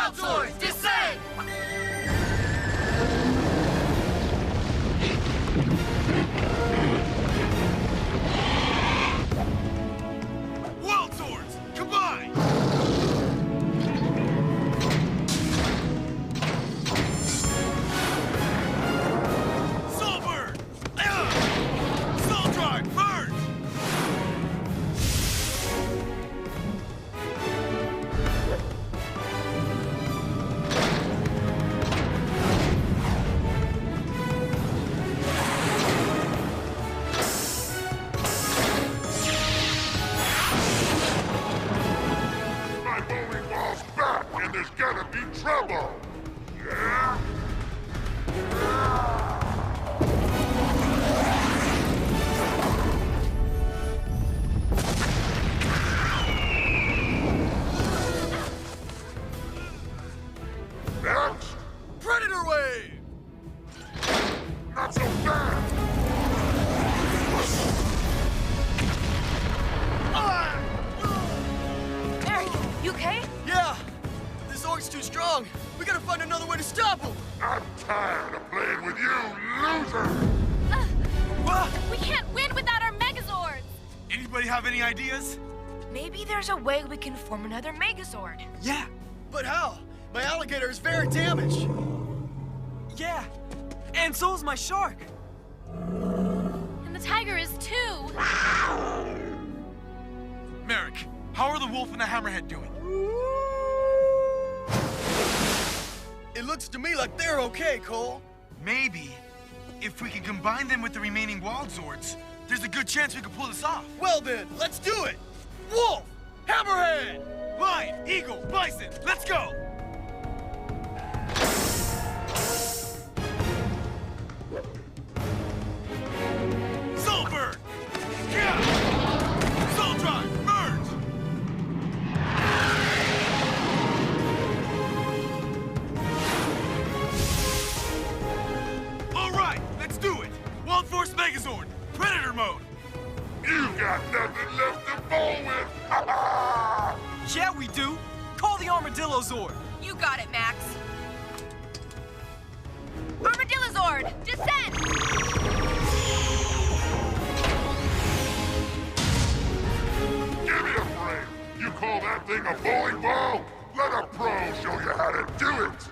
Megazord, descend! World Swords, combine! Soulbird! Soul Drive, merge! My bowling ball's back, and there's gonna be trouble! Yeah? Next? Predator Wave! Not so fast! Eric, you okay? Yeah! This Zorg's too strong! We gotta find another way to stop him! I'm tired of playing with you, loser! We can't win without our Megazords! Anybody have any ideas? Maybe there's a way we can form another Megazord. Yeah. But how? My alligator is very damaged. Yeah, and so's my shark. And the tiger is too. Merrick, how are the wolf and the hammerhead doing? It looks to me like they're okay, Cole. Maybe. If we can combine them with the remaining wild Zords, there's a good chance we can pull this off. Well then, let's do it! Wolf! Hammerhead! Lion, eagle, bison, let's go! Soulbird! Yeah! Soul Drive, merge! All right, let's do it! Wild Force Megazord, Predator mode! You got nothing left to bowl with! Yeah, we do. Call the Armadillo Zord. You got it, Max. Armadillozord, descend! Give me a break! You call that thing a bowling ball? Let a pro show you how to do it!